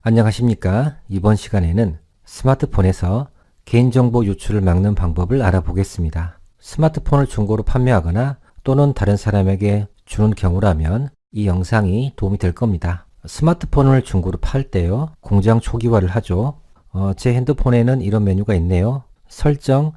안녕하십니까? 이번 시간에는 스마트폰에서 개인정보 유출을 막는 방법을 알아보겠습니다. 스마트폰을 중고로 판매하거나 또는 다른 사람에게 주는 경우라면 이 영상이 도움이 될 겁니다. 스마트폰을 중고로 팔 때요, 공장 초기화를 하죠. 제 핸드폰에는 이런 메뉴가 있네요. 설정,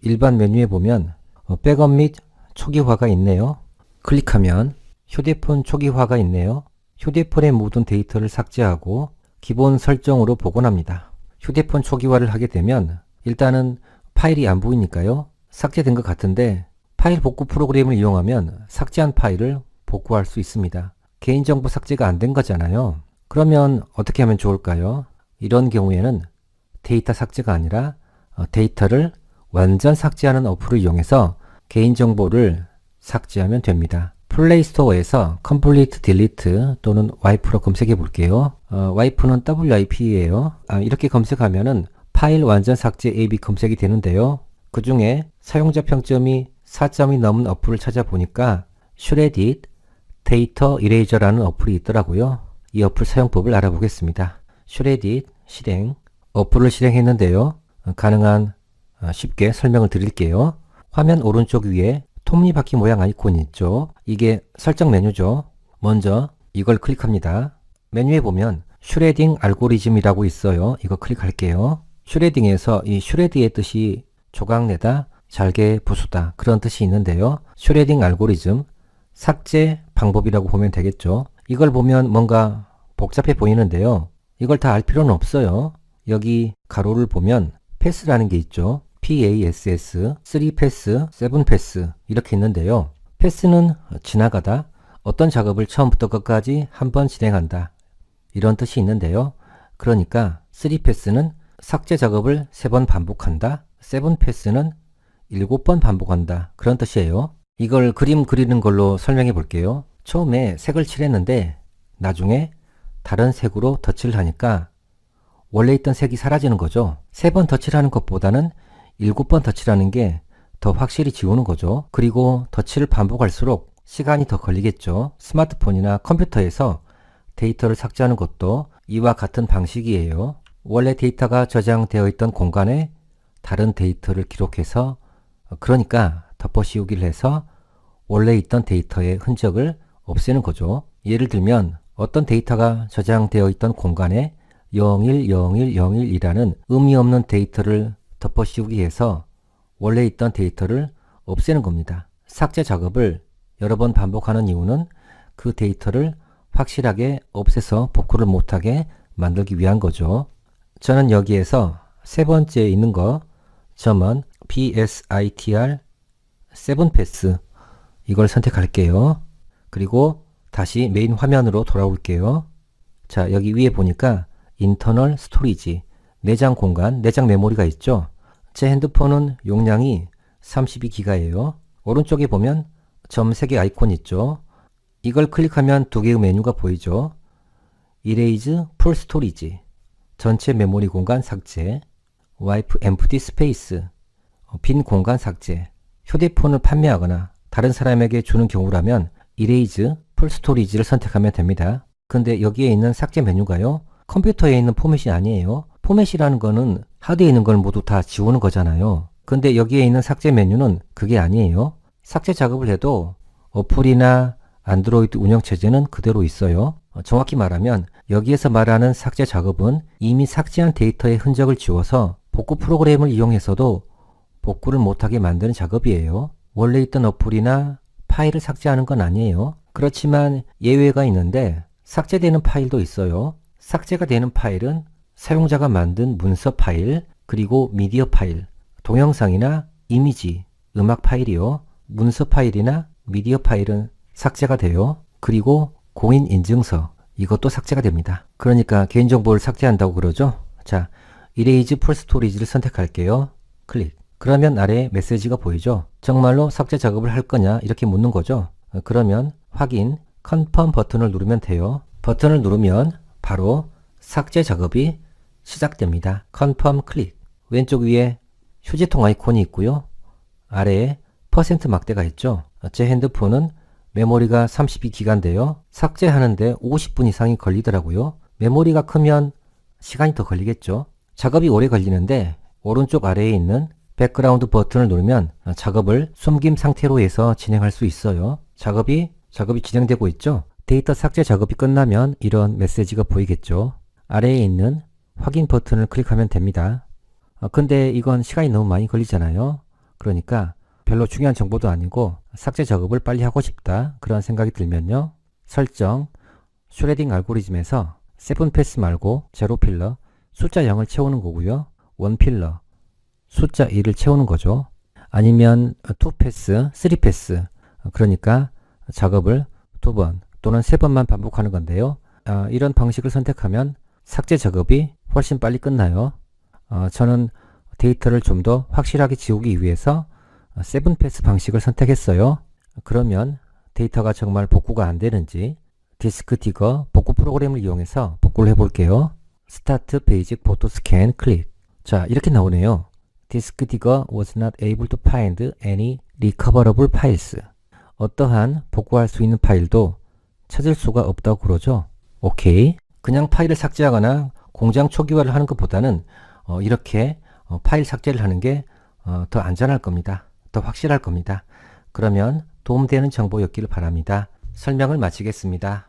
일반 메뉴에 보면 백업 및 초기화가 있네요. 클릭하면 휴대폰 초기화가 있네요. 휴대폰에 묻은 데이터를 삭제하고 기본 설정으로 복원합니다. 휴대폰 초기화를 하게 되면 일단은 파일이 안 보이니까요. 삭제된 것 같은데 파일 복구 프로그램을 이용하면 삭제한 파일을 복구할 수 있습니다. 개인정보 삭제가 안 된 거잖아요. 그러면 어떻게 하면 좋을까요? 이런 경우에는 데이터 삭제가 아니라 데이터를 완전 삭제하는 어플을 이용해서 개인정보를 삭제하면 됩니다. 플레이스토어에서 Complete Delete 또는 와이프로 검색해 볼게요. 와이프는 WIP예요. 이렇게 검색하면은 파일 완전 삭제 AB 검색이 되는데요. 그 중에 사용자 평점이 4점이 넘은 어플을 찾아보니까 Shreddit Data Eraser라는 어플이 있더라고요. 이 어플 사용법을 알아보겠습니다. Shreddit 실행, 어플을 실행했는데요. 가능한 쉽게 설명을 드릴게요. 화면 오른쪽 위에 톱니바퀴 모양 아이콘이 있죠. 이게 설정 메뉴죠. 먼저 이걸 클릭합니다. 메뉴에 보면 슈레딩 알고리즘이라고 있어요. 이거 클릭할게요. 슈레딩에서 이 슈레드의 뜻이 조각내다, 잘게 부수다 그런 뜻이 있는데요. 슈레딩 알고리즘, 삭제 방법이라고 보면 되겠죠. 이걸 보면 뭔가 복잡해 보이는데요. 이걸 다 알 필요는 없어요. 여기 가로를 보면 패스라는 게 있죠. PASS, 3패스, 7패스 이렇게 있는데요. 패스는 지나가다, 어떤 작업을 처음부터 끝까지 한 번 진행한다 이런 뜻이 있는데요. 그러니까 3패스는 삭제 작업을 3번 반복한다, 7패스는 7번 반복한다 그런 뜻이에요. 이걸 그림 그리는 걸로 설명해 볼게요. 처음에 색을 칠했는데 나중에 다른 색으로 덧칠을 하니까 원래 있던 색이 사라지는 거죠. 3번 덧칠하는 것보다는 7번 덧칠하는 게 더 확실히 지우는 거죠. 그리고 덧칠을 반복할수록 시간이 더 걸리겠죠. 스마트폰이나 컴퓨터에서 데이터를 삭제하는 것도 이와 같은 방식이에요. 원래 데이터가 저장되어 있던 공간에 다른 데이터를 기록해서 그러니까 덮어씌우기를 해서 원래 있던 데이터의 흔적을 없애는 거죠. 예를 들면 어떤 데이터가 저장되어 있던 공간에 010101이라는 의미 없는 데이터를 덮어씌우기 위해서 원래 있던 데이터를 없애는 겁니다. 삭제 작업을 여러 번 반복하는 이유는 그 데이터를 확실하게 없애서 복구를 못하게 만들기 위한 거죠. 저는 여기에서 세 번째에 있는 거 점은 PSITR 7패스 이걸 선택할게요. 그리고 다시 메인 화면으로 돌아올게요. 자, 여기 위에 보니까 인터널 스토리지, 내장 공간, 내장 메모리가 있죠. 제 핸드폰은 용량이 32기가예요. 오른쪽에 보면 점 3개 아이콘 있죠. 이걸 클릭하면 두 개의 메뉴가 보이죠. Erase Full Storage, 전체 메모리 공간 삭제, Wipe Empty Space, 빈 공간 삭제. 휴대폰을 판매하거나 다른 사람에게 주는 경우라면 Erase Full Storage를 선택하면 됩니다. 근데 여기에 있는 삭제 메뉴가요, 컴퓨터에 있는 포맷이 아니에요. 포맷이라는 거는 하드에 있는 걸 모두 다 지우는 거잖아요. 근데 여기에 있는 삭제 메뉴는 그게 아니에요. 삭제 작업을 해도 어플이나 안드로이드 운영체제는 그대로 있어요. 정확히 말하면 여기에서 말하는 삭제 작업은 이미 삭제한 데이터의 흔적을 지워서 복구 프로그램을 이용해서도 복구를 못하게 만드는 작업이에요. 원래 있던 어플이나 파일을 삭제하는 건 아니에요. 그렇지만 예외가 있는데 삭제되는 파일도 있어요. 삭제가 되는 파일은 사용자가 만든 문서 파일, 그리고 미디어 파일, 동영상이나 이미지, 음악 파일이요. 문서 파일이나 미디어 파일은 삭제가 돼요. 그리고 공인인증서, 이것도 삭제가 됩니다. 그러니까 개인정보를 삭제한다고 그러죠. 자, Erase Full Storage를 선택할게요. 클릭. 그러면 아래에 메시지가 보이죠. 정말로 삭제 작업을 할 거냐 이렇게 묻는 거죠. 그러면 확인, 컨펌 버튼을 누르면 돼요. 버튼을 누르면 바로 삭제 작업이 시작됩니다. 컨펌 클릭. 왼쪽 위에 휴지통 아이콘이 있고요. 아래에 퍼센트 막대가 있죠. 제 핸드폰은 메모리가 32기가인데요. 삭제하는데 50분 이상이 걸리더라고요. 메모리가 크면 시간이 더 걸리겠죠. 작업이 오래 걸리는데 오른쪽 아래에 있는 백그라운드 버튼을 누르면 작업을 숨김 상태로 해서 진행할 수 있어요. 작업이 진행되고 있죠. 데이터 삭제 작업이 끝나면 이런 메시지가 보이겠죠. 아래에 있는 확인 버튼을 클릭하면 됩니다. 근데 이건 시간이 너무 많이 걸리잖아요. 그러니까 별로 중요한 정보도 아니고 삭제 작업을 빨리 하고 싶다 그런 생각이 들면요. 설정, 슈레딩 알고리즘에서 7패스 말고 제로필러 숫자 0을 채우는 거고요. 1필러 숫자 2를 채우는 거죠. 아니면 2패스, 3패스 그러니까 작업을 2번 또는 3번만 반복하는 건데요. 이런 방식을 선택하면 삭제 작업이 훨씬 빨리 끝나요. 저는 데이터를 좀 더 확실하게 지우기 위해서 7패스 방식을 선택했어요. 그러면 데이터가 정말 복구가 안 되는지 디스크 디거 복구 프로그램을 이용해서 복구를 해볼게요. 스타트 베이직 포토 스캔 클릭. 자, 이렇게 나오네요. 디스크 디거 was not able to find any recoverable files. 어떠한 복구할 수 있는 파일도 찾을 수가 없다고 그러죠. 오케이. 그냥 파일을 삭제하거나 공장 초기화를 하는 것보다는 이렇게 파일 삭제를 하는 게 더 안전할 겁니다. 더 확실할 겁니다. 그러면 도움되는 정보였기를 바랍니다. 설명을 마치겠습니다.